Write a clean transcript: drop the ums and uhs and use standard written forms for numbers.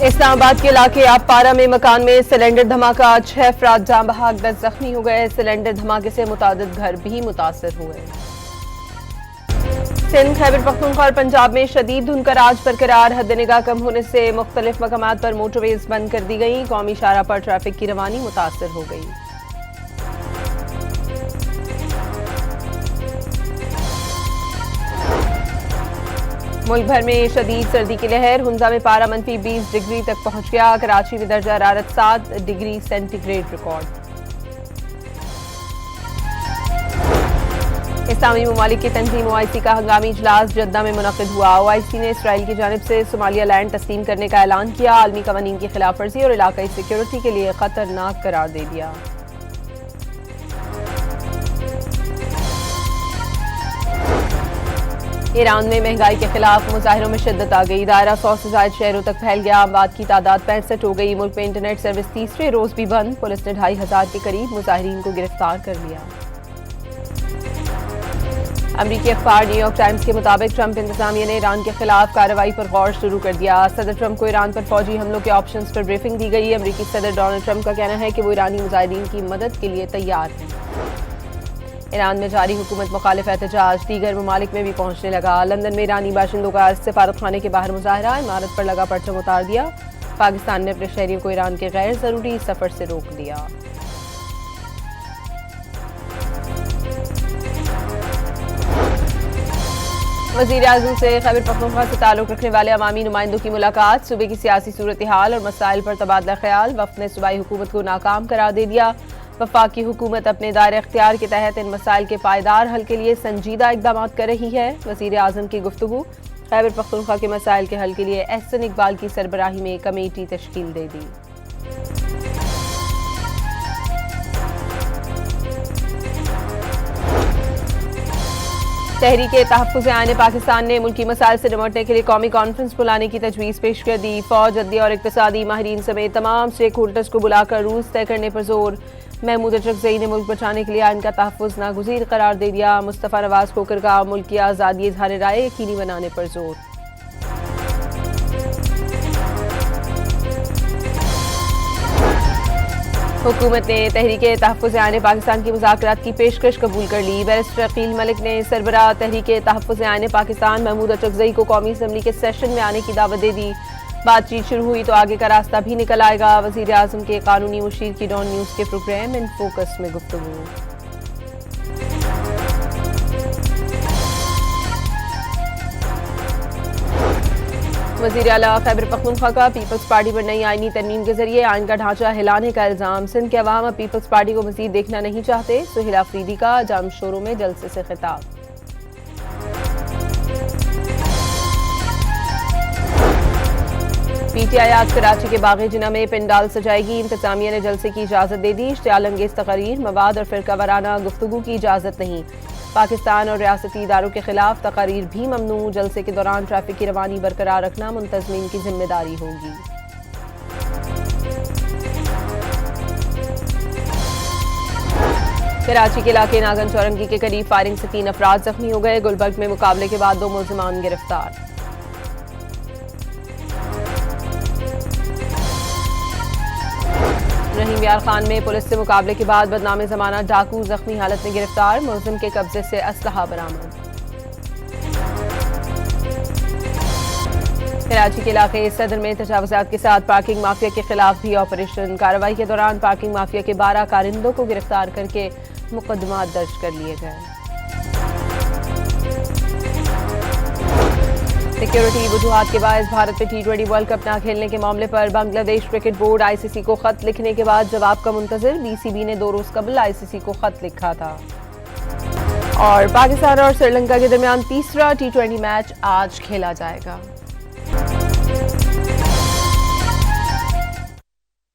इस्लामाबाद के इलाके आबपारा में मकान में सिलेंडर धमाका, 6 अफराद जान बहक, 10 जख्मी हो गए। सिलेंडर धमाके से मुतादिद घर भी मुतासर हुए। सिंध, खैबर पख्तूनख्वा और पंजाब में शदीद धुंध का राज बरकरार। हद निगाह कम होने से मुख्तलिफ मकामात पर मोटरवेज बंद कर दी गई। कौमी शाहराह पर ट्रैफिक की रवानी मुतासर हो गई। मुल्क भर में शदीद सर्दी की लहर। हुंजा में पारा -20 डिग्री तक पहुंच गया। कराची में दर्जा हरारत 7 डिग्री सेंटीग्रेड रिकॉर्ड। इस्लामी ममालिक की तंजीम OIC का हंगामी इजलास जद्दा में मुनक़िद हुआ। OIC ने इसराइल की जानिब से सोमालिया लैंड तस्लीम करने का ऐलान किया। आलमी कवानीन की खिलाफ वर्जी और इलाकाई सिक्योरिटी के लिए खतरनाक करार दे दिया। ईरान में महंगाई के खिलाफ मुजाहिरों में शिद्दत आ गई। दायरा 100 से ज्यादा शहरों तक फैल गया। अमवात की तादाद 65 हो गई। मुल्क में इंटरनेट सर्विस तीसरे रोज भी बंद। पुलिस ने 2500 के करीब मुजाहिरीन को गिरफ्तार कर लिया। अमरीकी अखबार न्यूयॉर्क टाइम्स के मुताबिक ट्रंप इंतजामिया ने ईरान के खिलाफ कार्रवाई पर गौर शुरू कर दिया। सदर ट्रंप को ईरान पर फौजी हमलों के ऑप्शंस पर ब्रीफिंग दी गई। अमरीकी सदर डोनाल्ड ट्रंप का कहना है कि वो ईरानी मुजाहिरीन की मदद के लिए तैयार है। ईरान में जारी हुकूमत मुखालिफ एहतजाज दीगर ममालिक में भी पहुंचने लगा। लंदन में ईरानी बाशिंदों का सफारत खाने के बाहर मुजाहरा, इमारत पर लगा परचम उतार दिया। पाकिस्तान ने अपने शहरियों को ईरान के गैर जरूरी सफर से रोक दिया। वज़ीर आज़म से खैबर पख्तूनख्वा से ताल्लुक़ रखने वाले अवामी नुमाइंदों की मुलाकात। सूबे की सियासी सूरत हाल और मसाइल पर तबादला ख्याल। वफ़द ने सूबाई हुकूमत को नाकाम करार दे दिया। वफाकी हुकूमत अपने दायरे इख्तियार के तहत इन मसाइल के पायदार हल के लिए संजीदा इक़दाम कर रही है। वज़ीर आज़म की गुफ्तगू। खैबर पख्तूनख्वा के मसाइल के हल के लिए एहसन इकबाल की सरबराही में कमेटी तश्कील दे दी। तहरीक तहफ़्फ़ुज़ आईन पाकिस्तान ने मुल्की मसाइल से निपटने के लिए कौमी कॉन्फ्रेंस बुलाने की तजवीज़ पेश कर दी। फौज, अदलिया और इक़्तिसादी माहिरीन समेत तमाम स्टेक होल्डर्स को बुलाकर रूल्स तय करने पर जोर। महमूद अचरकज़ई ने मुल्क बचाने के लिए आइन का तहफ़्फ़ुज़ नागुज़ीर करार दे दिया। मुस्तफ़ा नवाज़ खोकर का मुल्क की आज़ादी इज़हार राय यकीनी बनाने पर जोर। हुकूमत ने तहरीक तहफ़्फ़ुज़ आईन पाकिस्तान की मुज़ाकरात की पेशकश कबूल कर ली। बैरिस्टर अकील मलिक ने सरबराह तहरीक तहफ़्फ़ुज़ आईन पाकिस्तान महमूद अचरकज़ई को कौमी असम्बली के सेशन में आने की दावत दे दी। बातचीत शुरू हुई तो आगे का रास्ता भी निकल आएगा। वज़ीर आज़म के कानूनी मुशीर की डॉन न्यूज़ के प्रोग्राम इन फोकस में गुफ्तगू। वज़ीर आला खैबर पख्तूनख्वा का पीपल्स पार्टी पर नई आईनी तरमीम के जरिए आइन का ढांचा हिलाने का इल्जाम। सिंध के अवाम अब पीपल्स पार्टी को मज़ीद देखना नहीं चाहते। सुहेल अफरीदी का जाम शोरों में जलसे से खिताब। PTI आज कराची के बाग़ जिना में पंडाल सजाएगी। इंतजामिया ने जलसे की इजाज़त दे दी। इश्तियाल अंगेज़ तकारीर, मवाद और फिरका वाराना गुफ्तगू की इजाज़त नहीं। पाकिस्तान और रियासती इदारों के खिलाफ तकारीर भी ममनू। जलसे के दौरान ट्रैफिक की रवानी बरकरार रखना मुंतज़मीन की जिम्मेदारी होगी। कराची के इलाके नागन चौरंगी के करीब फायरिंग से 3 अफराद जख्मी हो गए। गुलबर्ग में मुकाबले के बाद 2 मुल्ज़िमान गिरफ्तार। रहीम यार खान में पुलिस से मुकाबले के बाद बदनाम जमाना डाकू जख्मी हालत में गिरफ्तार। मुलजिम के कब्जे से असलहा बरामद। कराची के इलाके सदर में तजावुज़ात के साथ पार्किंग माफिया के खिलाफ भी ऑपरेशन। कार्रवाई के दौरान पार्किंग माफिया के 12 कारिंदों को गिरफ्तार करके मुकदमा दर्ज कर लिए गए। सिक्योरिटी वजूहात के बायस भारत में T20 वर्ल्ड कप न खेलने के मामले पर बांग्लादेश क्रिकेट बोर्ड ICC को खत लिखने के बाद जवाब का मुंतजर। BCB ने 2 रोज कबल ICC को खत लिखा था। और पाकिस्तान और श्रीलंका के दरमियान तीसरा T20 मैच आज खेला जाएगा।